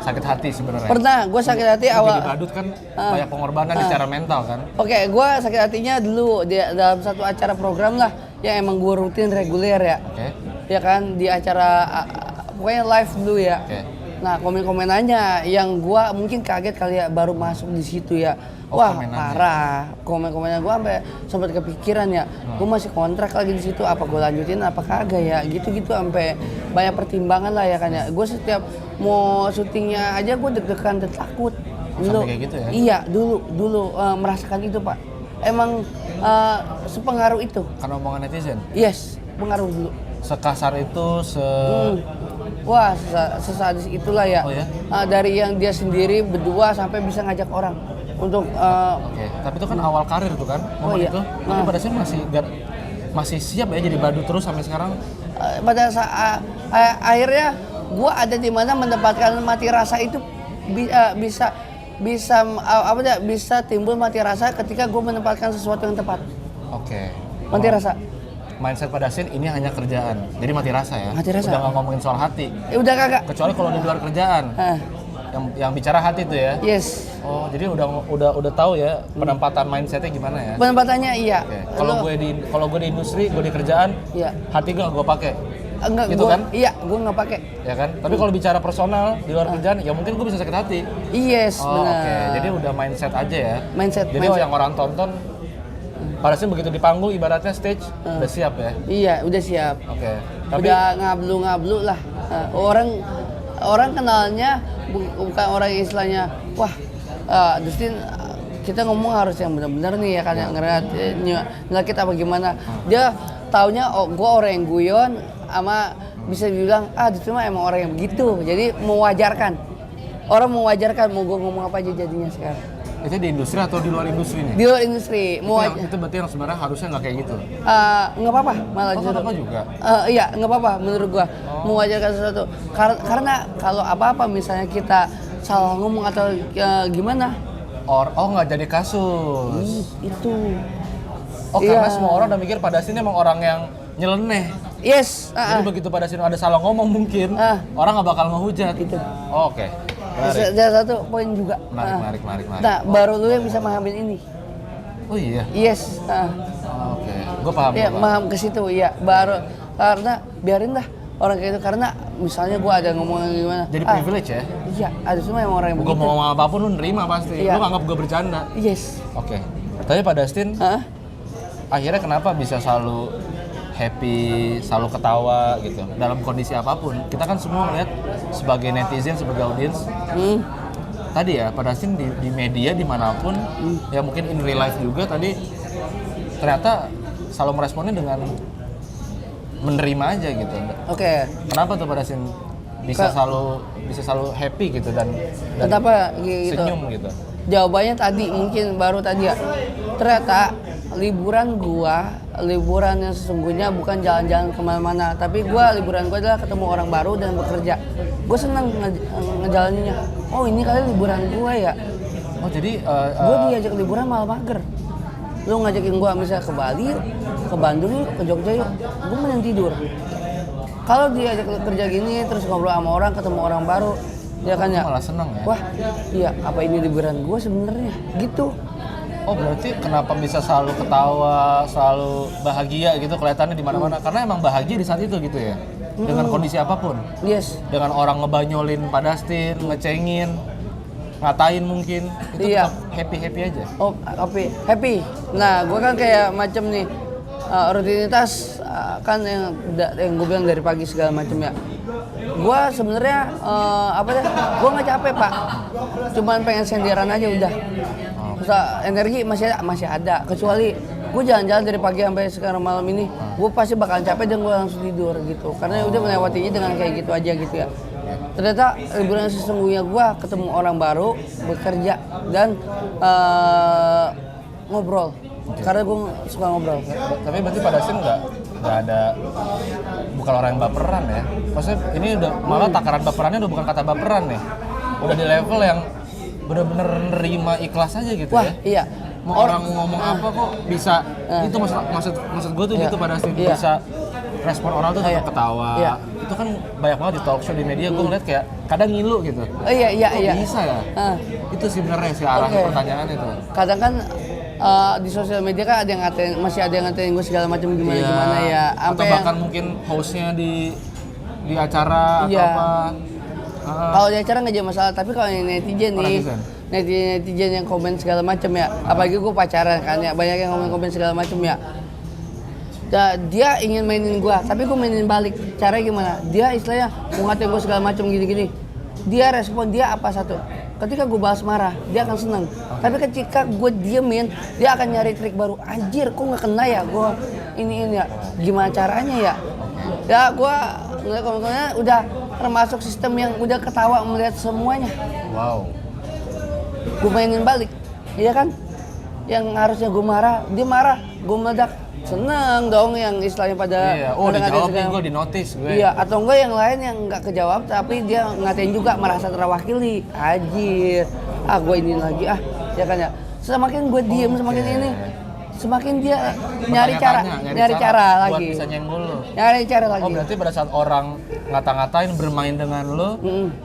Speaker 2: sakit hati sebenarnya?
Speaker 1: Pernah, gue sakit hati awal.
Speaker 2: Jadi badut kan banyak pengorbanan secara mental kan?
Speaker 1: Oke, gue sakit hatinya dulu dalam satu acara program lah yang emang gue rutin reguler ya. Ya kan di acara pokoknya live dulu ya. Nah komen-komenannya yang gue mungkin kaget kali ya baru masuk di situ ya. Wah parah, komen-komennya gue sampai sempat kepikiran ya. Gue masih kontrak lagi di situ, apa gue lanjutin apa kagak ya? Gitu-gitu sampai banyak pertimbangan lah ya kan ya. Gue setiap mau syutingnya aja gue deg-degan dan takut. Dulu,
Speaker 2: sampai kayak gitu ya?
Speaker 1: Iya dulu merasakan itu Pak. Emang sepengaruh itu.
Speaker 2: Karena omongan netizen?
Speaker 1: Yes, pengaruh dulu.
Speaker 2: Sekasar itu
Speaker 1: Wah, sesadis itulah ya.
Speaker 2: Oh ya?
Speaker 1: Dari yang dia sendiri berdua sampai bisa ngajak orang untuk.
Speaker 2: Tapi itu kan awal karir tuh kan, momen itu. Tapi pada saat masih siap ya jadi badut terus sampai sekarang.
Speaker 1: Pada saat akhirnya gua ada di mana mendapatkan mati rasa itu bisa timbul mati rasa ketika gua menempatkan sesuatu yang tepat. Mati rasa.
Speaker 2: Mindset Pak Dastin ini hanya kerjaan, jadi mati rasa ya.
Speaker 1: Mati rasa.
Speaker 2: Udah nggak ngomongin soal hati.
Speaker 1: Udah kagak.
Speaker 2: Kecuali kalau di luar kerjaan. Yang bicara hati tuh ya.
Speaker 1: Yes.
Speaker 2: Oh, jadi udah tahu ya penempatan mindsetnya gimana ya?
Speaker 1: Penempatannya iya.
Speaker 2: Kalau gue di industri, gue di kerjaan, hati gue pakai.
Speaker 1: Enggak,
Speaker 2: gitu kan?
Speaker 1: Iya, gue nggak pakai.
Speaker 2: Ya kan? Tapi kalau bicara personal di luar kerjaan, ya mungkin gue bisa sakit hati.
Speaker 1: Yes,
Speaker 2: Oh,
Speaker 1: benar.
Speaker 2: oke. Jadi udah mindset aja ya.
Speaker 1: Mindset.
Speaker 2: Jadi yang orang tonton pada sih begitu di panggung ibaratnya stage udah siap ya.
Speaker 1: Iya, udah siap.
Speaker 2: Oke. Tapi
Speaker 1: Udah ngablu-ngablu lah. Orang kenalnya bukan orang yang istilahnya, wah, Dustin kita ngomong harus yang benar-benar nih ya kan, yang ngeliat kita bagaimana. Dia taunya gue orang yang guyon sama bisa dibilang Dustin mah emang orang yang begitu. Jadi mewajarkan. Orang mewajarkan mau gue ngomong apa aja jadinya sekarang.
Speaker 2: itu di industri atau di luar industri nih?
Speaker 1: Di luar industri,
Speaker 2: Itu berarti yang sebenarnya harusnya nggak kayak gitu.
Speaker 1: nggak apa-apa malah
Speaker 2: Oh,
Speaker 1: justru.
Speaker 2: apa juga?
Speaker 1: Iya, nggak apa-apa menurut gua mewajarkan sesuatu. Karena kalau apa-apa misalnya kita salah ngomong atau gimana,
Speaker 2: Nggak jadi kasus.
Speaker 1: itu.
Speaker 2: Karena
Speaker 1: Iya.
Speaker 2: semua orang udah mikir pada sini emang orang yang nyeleneh.
Speaker 1: Yes.
Speaker 2: Jadi begitu pada sini ada salah ngomong mungkin orang nggak bakal ngehujat.
Speaker 1: Itu.
Speaker 2: Oh, oke. Menarik.
Speaker 1: Ada satu poin juga.
Speaker 2: Menarik.
Speaker 1: Nah, baru lu yang bisa memahami ini.
Speaker 2: Oh iya.
Speaker 1: Yes.
Speaker 2: Oke. Gue paham.
Speaker 1: Iya, paham ke situ. Iya, baru karena biarin dah orang kayak itu, karena misalnya gua ada ngomong gimana.
Speaker 2: Jadi privilege ya.
Speaker 1: Iya, ada semua emang orang yang
Speaker 2: Gue
Speaker 1: begitu.
Speaker 2: mau ngomong apapun lu nerima pasti.
Speaker 1: Iya.
Speaker 2: Lu nganggap gue bercanda.
Speaker 1: Yes.
Speaker 2: Oke. Tapi Pak Dustin, akhirnya kenapa bisa selalu happy, selalu ketawa gitu dalam kondisi apapun? Kita kan semua melihat sebagai netizen, sebagai audiens. Tadi ya, Pak Dustin di media dimanapun, ya mungkin in real life juga tadi ternyata selalu meresponnya dengan menerima aja gitu.
Speaker 1: Oke.
Speaker 2: Kenapa tuh Pak Dustin bisa selalu happy gitu dan
Speaker 1: Kenapa gitu?
Speaker 2: senyum gitu?
Speaker 1: Jawabannya tadi mungkin baru tadi ya. Ternyata liburan yang sesungguhnya bukan jalan-jalan kemana-mana, tapi liburan gua adalah ketemu orang baru dan bekerja. Gue senang ngejalaninnya. Oh, ini kali liburan gua ya.
Speaker 2: Oh, jadi
Speaker 1: Gue diajak liburan malah mager. Lu ngajakin gua misalnya ke Bali yuk, ke Bandung yuk, ke Jogja yuk, gue mending tidur. Kalau diajak kerja gini terus ngobrol sama orang, ketemu orang baru, ya kan ya.
Speaker 2: malah senang ya.
Speaker 1: Wah, iya, apa ini liburan gua sebenarnya? Gitu.
Speaker 2: Oh, berarti kenapa bisa selalu ketawa, selalu bahagia gitu kelihatannya di mana-mana? Karena emang bahagia di saat itu gitu ya. Dengan kondisi apapun.
Speaker 1: Yes.
Speaker 2: Dengan orang ngebanyolin Pak Dustin, ngecengin, ngatain mungkin, itu
Speaker 1: Iya.
Speaker 2: tetap happy-happy aja.
Speaker 1: Oh, happy. Nah, gua kan kayak macam nih rutinitas kan yang gue bilang dari pagi segala macam ya. Gua sebenarnya gua nggak capek, Pak. Cuman pengen sendiran aja udah. Energi masih ada, kecuali gue jalan-jalan dari pagi sampai sekarang malam ini, gue pasti bakalan capek dan gue langsung tidur gitu, karena udah melewatinya dengan kayak gitu aja gitu ya. Ternyata liburan sesungguhnya gue ketemu orang baru, bekerja dan ngobrol, karena gue suka ngobrol.
Speaker 2: Tapi berarti Pak Dustin nggak ada, bukan orang yang baperan ya. Maksudnya ini udah malah takaran baperannya udah bukan kata baperan nih, udah di level yang bener-bener nerima ikhlas aja gitu.
Speaker 1: Wah,
Speaker 2: ya.
Speaker 1: iya.
Speaker 2: Mau orang ngomong apa kok bisa, itu maksud gue tuh gitu Pak Dustin, bisa respon orang tuh tetap ketawa.
Speaker 1: Iya.
Speaker 2: Itu kan banyak banget di talk show di media, gue ngeliat kayak kadang ngilu gitu.
Speaker 1: Oh iya.
Speaker 2: Kok bisa ya? Itu sebenarnya sih arah pertanyaan itu.
Speaker 1: Kadang kan di sosial media kan ada yang masih ada yang ngatain gue segala macam gimana ya.
Speaker 2: Atau bahkan mungkin hostnya di acara atau apa.
Speaker 1: Kalau di acara nggak jadi masalah, tapi kalau yang netizen nih, netizen yang komen segala macam ya, apalagi gue pacaran kan ya, banyak yang komen segala macam ya. Dia ingin mainin gue, tapi gue mainin balik. Caranya gimana? Dia istilahnya mau ngatain gue segala macam gini-gini. Dia respon dia apa satu? Ketika gue balas marah, dia akan senang. Tapi ketika gue diemin, dia akan nyari trik baru. Anjir, kok nggak kena ya? Gue ini ya. Gimana caranya ya? Ya gue ngeliat komen-komennya udah termasuk sistem yang udah ketawa melihat semuanya.
Speaker 2: Wow.
Speaker 1: Gue mainin balik, iya kan? Yang harusnya gue marah, dia marah, gue meledak. Seneng dong yang istilahnya pada
Speaker 2: dijawab nih, gue di notice gue.
Speaker 1: Iya, atau enggak yang lain yang nggak kejawab tapi dia ngatain juga, merasa terwakili. Anjir, gue ini lagi ya kan ya. Semakin gue diem, semakin ini, semakin dia nyari cara lagi.
Speaker 2: Buat bisa nyenggol lo.
Speaker 1: Nyari cara lagi.
Speaker 2: Oh, berarti pada saat orang ngata-ngatain bermain dengan lo,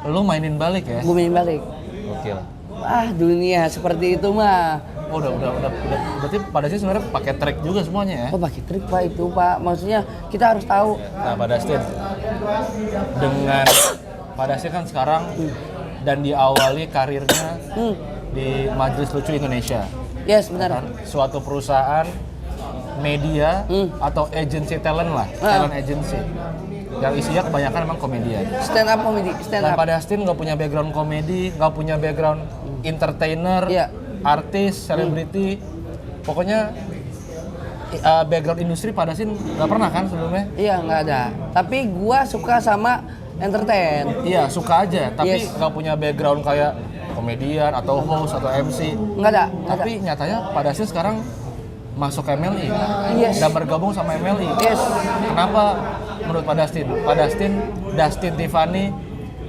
Speaker 2: lo mainin balik ya?
Speaker 1: Gue mainin balik.
Speaker 2: Gokil.
Speaker 1: Dunia seperti itu mah.
Speaker 2: Oh, udah. Berarti pada sih sebenarnya pakai track juga semuanya ya?
Speaker 1: Oh pakai trik Pak itu Pak, maksudnya kita harus tahu.
Speaker 2: Nah, Pak Dustin, dengan Pak Dustin kan sekarang dan diawali karirnya di Majelis Lucu Indonesia.
Speaker 1: Yes benar.
Speaker 2: Kan? Suatu perusahaan media atau agency talent lah, talent agency. Yang isinya kebanyakan memang komedian.
Speaker 1: Stand up komedi, stand
Speaker 2: Dan
Speaker 1: up.
Speaker 2: Pak Dustin nggak punya background komedi, nggak punya background entertainer,
Speaker 1: Iya.
Speaker 2: artis, selebriti. Pokoknya background industri Pak Dustin nggak pernah kan sebelumnya?
Speaker 1: Iya nggak ada. Tapi gua suka sama entertain.
Speaker 2: Iya, suka aja, tapi
Speaker 1: Yes.
Speaker 2: nggak punya background kayak komedian atau host atau MC.
Speaker 1: Nggak ada.
Speaker 2: Tapi nyatanya Pak Dustin sekarang masuk MLI
Speaker 1: Yes.
Speaker 2: dan bergabung sama MLI.
Speaker 1: Yes.
Speaker 2: Kenapa menurut Pak Dustin? Pak Dustin Tiffany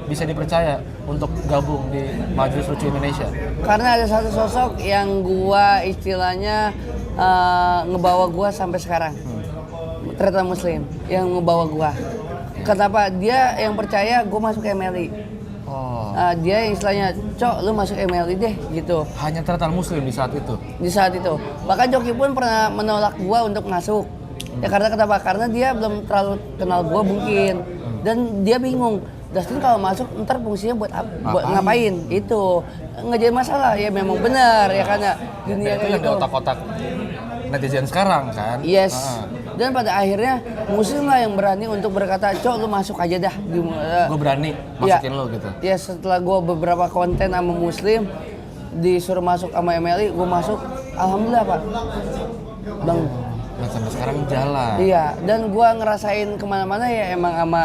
Speaker 2: bisa dipercaya untuk gabung di Majelis Lucu Indonesia?
Speaker 1: Karena ada satu sosok yang gua istilahnya ngebawa gua sampai sekarang. Ternyata Muslim yang ngebawa gua. Kenapa? Dia yang percaya gua masuk MLI.
Speaker 2: Oh,
Speaker 1: Dia yang istilahnya, Cok lu masuk MLI deh gitu.
Speaker 2: hanya ternyata Muslim di saat itu.
Speaker 1: Di saat itu. Bahkan Joki pun pernah menolak gua untuk masuk. Ya karena kenapa? Karena dia belum terlalu kenal gua mungkin. Dan dia bingung. Dustin kalau masuk ntar fungsinya buat buat ngapain? Itu nggak jadi masalah ya memang benar ya karena dunia
Speaker 2: Itu
Speaker 1: kayak
Speaker 2: yang di
Speaker 1: gitu.
Speaker 2: otak-otak netizen sekarang kan?
Speaker 1: Yes.
Speaker 2: Ah.
Speaker 1: Dan pada akhirnya Muslim lah yang berani untuk berkata, Cok lu masuk aja dah.
Speaker 2: Gue berani masukin lo gitu.
Speaker 1: Ya setelah gua beberapa konten sama Muslim disuruh masuk sama MLI, gua masuk. Alhamdulillah Pak. Bang.
Speaker 2: Dan sampai sekarang jalan.
Speaker 1: Iya, dan gua ngerasain kemana-mana ya emang sama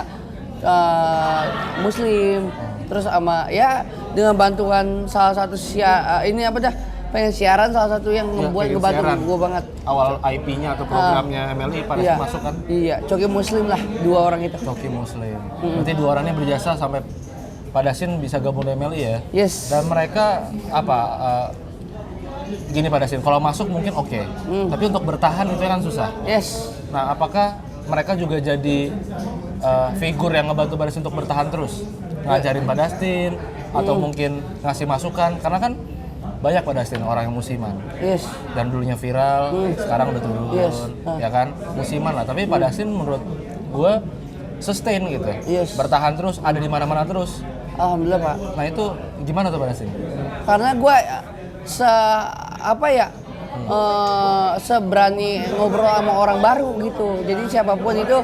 Speaker 1: Muslim, terus sama ya dengan bantuan salah satu ini apa dah pengen siaran salah satu yang membuat
Speaker 2: pengen
Speaker 1: ngebantu
Speaker 2: siaran.
Speaker 1: gua banget.
Speaker 2: Awal IP-nya atau programnya MLI pada
Speaker 1: Iya,
Speaker 2: masuk kan?
Speaker 1: iya, Coki Muslim lah dua orang itu.
Speaker 2: Coki Muslim. Berarti dua orangnya berjasa sampai Pak Dustin bisa gabung di MLI ya?
Speaker 1: Yes.
Speaker 2: Dan mereka apa? Gini Pak Dustin, kalau masuk mungkin oke. Tapi untuk bertahan itu kan susah.
Speaker 1: Yes.
Speaker 2: Nah, apakah mereka juga jadi figur yang ngebantu Pak Dustin untuk bertahan terus? Ngajarin Pak Dustin atau mungkin ngasih masukan? Karena kan banyak Pak Dustin orang yang musiman.
Speaker 1: Yes.
Speaker 2: Dan dulunya viral, sekarang udah turun,
Speaker 1: Yes.
Speaker 2: ya kan? Musiman lah. Tapi Pak Dustin menurut gue sustain gitu.
Speaker 1: Yes.
Speaker 2: Bertahan terus, ada di mana-mana terus.
Speaker 1: Alhamdulillah Pak.
Speaker 2: Nah itu gimana tuh Pak Dustin?
Speaker 1: Karena gua seberani ngobrol sama orang baru gitu. Jadi siapapun itu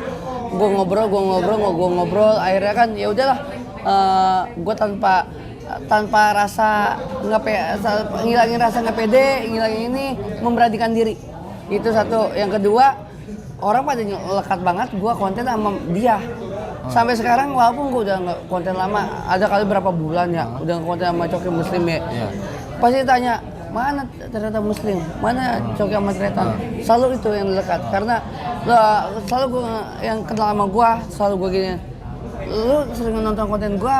Speaker 1: gua ngobrol akhirnya kan ya udahlah gua tanpa rasa ngilangin rasa nggak pede, ngilangin ini, memberanikan diri. Itu satu. Yang kedua, orang pada lekat banget gua konten sama dia. Sampai sekarang walaupun gua udah nggak konten lama, ada kali berapa bulan ya, udah nggak konten sama Coki Muslim ya.
Speaker 2: Iya.
Speaker 1: Pasti tanya, mana ternyata Muslim, mana Coki sama Tretan. Selalu itu yang dekat, karena selalu gua yang kenal sama gua, selalu gua gini. Lu sering nonton konten gua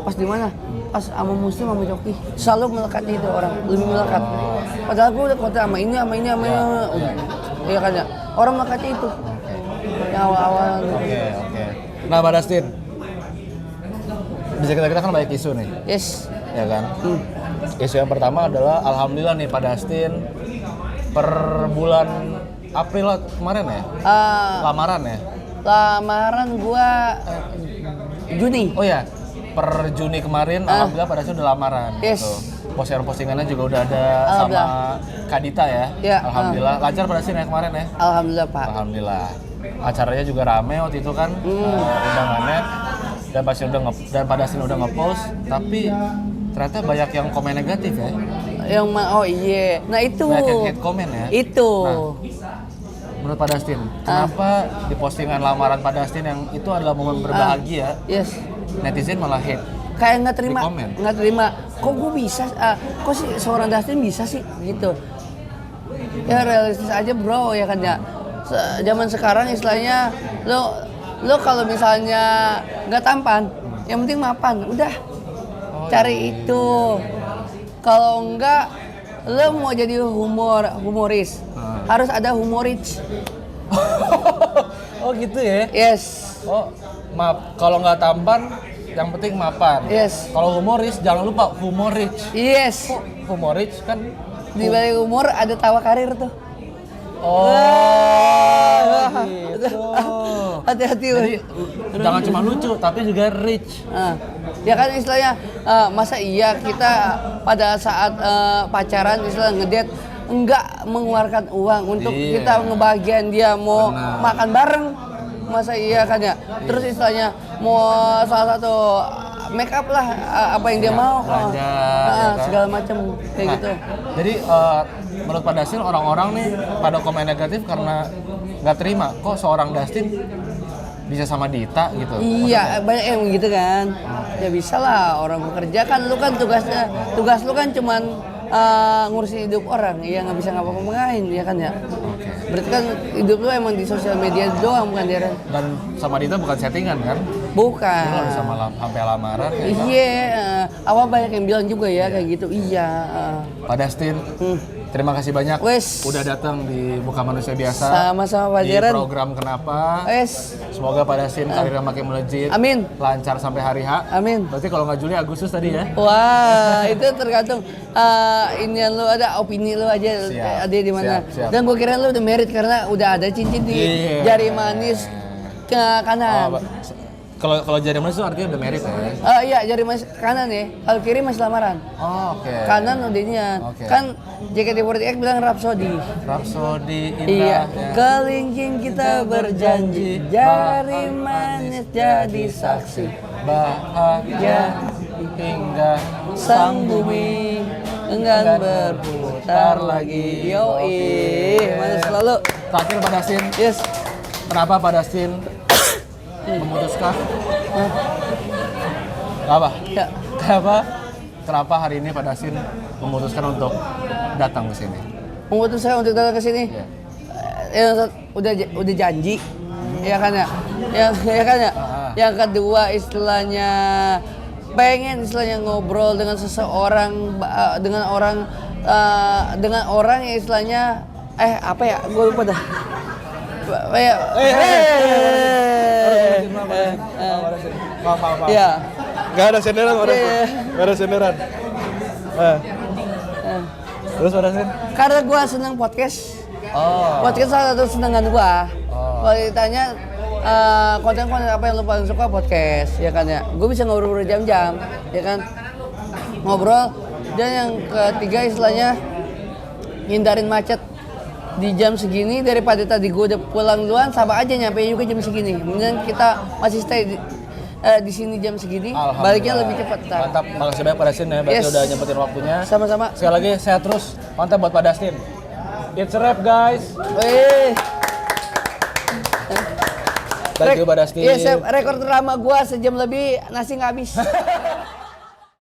Speaker 1: pas di mana? Pas sama Muslim sama Coki. Selalu melekat itu orang, lebih melekat. Padahal gua udah konten sama ini. Iya kan ya. Orang melekat itu. Yang awal-awal.
Speaker 2: Oke. Nah Pak Dustin, bisa kita kan banyak isu nih,
Speaker 1: Yes.
Speaker 2: ya kan? Isu yang pertama adalah alhamdulillah nih Pak Dustin per bulan April kemarin ya, lamaran ya?
Speaker 1: Lamaran gua Juni.
Speaker 2: Oh ya, per Juni kemarin alhamdulillah Pak Dustin udah lamaran.
Speaker 1: Yes.
Speaker 2: Gitu. Postingan-postingannya juga udah ada sama Kadita ya.
Speaker 1: Ya,
Speaker 2: Alhamdulillah lancar Pak Dustin ya kemarin ya.
Speaker 1: Alhamdulillah Pak.
Speaker 2: Alhamdulillah. Acaranya juga rame waktu itu kan undangannya dan pasti dan Pak Dustin udah nge-post, tapi ternyata banyak yang komen negatif ya.
Speaker 1: Oh iya. Nah itu.
Speaker 2: Banyak yang hate comment ya.
Speaker 1: Itu.
Speaker 2: Nah, menurut Pak Dustin, kenapa di postingan lamaran Pak Dustin yang itu adalah momen berbahagia,
Speaker 1: Yes.
Speaker 2: netizen malah hate?
Speaker 1: Kayak nggak terima.
Speaker 2: Di komen.
Speaker 1: Nggak terima. Kok gue bisa? Kok sih seorang Dustin bisa sih gitu? Ya realistis aja bro ya kan ya. Zaman sekarang istilahnya lo kalau misalnya nggak tampan, yang penting mapan, udah cari itu. Kalau enggak, lo mau jadi humoris, harus ada humorich.
Speaker 2: Oh gitu ya?
Speaker 1: Yes,
Speaker 2: Oh, kalau nggak tampan, yang penting mapan.
Speaker 1: Yes.
Speaker 2: Kalau humoris, jangan lupa humorich.
Speaker 1: yes,
Speaker 2: Humorich kan
Speaker 1: Di balik humor ada tawa karir tuh.
Speaker 2: Gitu.
Speaker 1: Hati-hati.
Speaker 2: Jadi jangan cuma lucu tapi juga rich.
Speaker 1: Ya kan istilahnya masa iya kita pada saat pacaran istilah ngedate enggak mengeluarkan uang untuk kita ngebahagiain dia mau makan bareng. Masa iya kan ya? Terus istilahnya mau salah satu make up lah apa yang dia mau,
Speaker 2: belanja, ya kan?
Speaker 1: segala macam kayak gitu.
Speaker 2: Jadi menurut Pak Dastin orang-orang nih pada komen negatif karena nggak terima kok seorang Dastin bisa sama Dita gitu.
Speaker 1: Iya, banyak yang gitu kan. Ya bisa lah, orang bekerja kan lu kan tugas lu kan cuman ngurusin hidup orang, ya nggak bisa ngapa-ngapain ya kan ya. Berarti kan hidup lu emang di sosial media doang bukan dia.
Speaker 2: Dan sama Dita bukan settingan kan?
Speaker 1: Bukan.
Speaker 2: Lu harus sama sampai lamaran.
Speaker 1: Iya, awal banyak yang bilang juga ya kayak gitu. Iya.
Speaker 2: Pak Dastin, terima kasih banyak udah datang di Muka Manusia Biasa.
Speaker 1: Sama-sama Pak
Speaker 2: di
Speaker 1: Jeren.
Speaker 2: program Kenapa. Semoga Pak Dastin karirnya makin melejit.
Speaker 1: Amin.
Speaker 2: Lancar sampai hari H.
Speaker 1: Amin.
Speaker 2: Berarti kalau nggak Juli Agustus tadi ya?
Speaker 1: Wah, itu tergantung ini lu ada opini lu aja ada di mana.
Speaker 2: Siap.
Speaker 1: Dan gua kira lu udah merit karena udah ada cincin di jari manis ke kanan.
Speaker 2: Kalau jari manis itu artinya udah merit ya?
Speaker 1: Iya, jari manis kanan ya. Kalau kiri masih lamaran.
Speaker 2: Oke.
Speaker 1: Kanan udah inian. Kan JKT48 bilang Rhapsody.
Speaker 2: Rhapsody indah.
Speaker 1: Iya.
Speaker 2: Ya.
Speaker 1: Kelingking kita berjanji, jari manis jadi saksi.
Speaker 2: Bahagia hingga
Speaker 1: Sang bumi enggan berputar lagi. Yoi, mana selalu.
Speaker 2: Terakhir Pak Dastin.
Speaker 1: Yes.
Speaker 2: Kenapa Pak Dastin memutuskan? Apa?
Speaker 1: Ya.
Speaker 2: Kenapa hari ini Pak Dastin memutuskan untuk datang ke sini?
Speaker 1: Memutuskan untuk datang ke sini. Yang udah janji. Ya kan ya. Ya kan ya. Yang kedua istilahnya pengen istilahnya ngobrol dengan seseorang dengan orang yang istilahnya apa ya? Gue lupa dah.
Speaker 2: Maaf.
Speaker 1: Ya.
Speaker 2: Gak ada senderan, Gak ada senderan. Terus Pak Dastin?
Speaker 1: Karena gue seneng podcast. Podcast salah satu senengan gue. Kalau ditanya konten-konten apa yang lu paling suka, podcast, ya kan ya. Gue bisa ngobrol berjam-jam, ya kan. Ngobrol. Dan yang ketiga istilahnya hindarin macet di jam segini daripada tadi gue udah pulang duluan, sama aja nyampe juga jam segini. Kemudian kita masih stay di sini jam segini, baliknya lebih cepat.
Speaker 2: Mantap, makasih banyak Pak Dastin ya, berarti udah nyempetin waktunya.
Speaker 1: Sama-sama.
Speaker 2: Sekali lagi sehat terus, mantap buat Pak Dastin. It's a wrap guys. Thank you Pak Dastin.
Speaker 1: Iya, rekor terlama gua sejam lebih nasi nggak habis.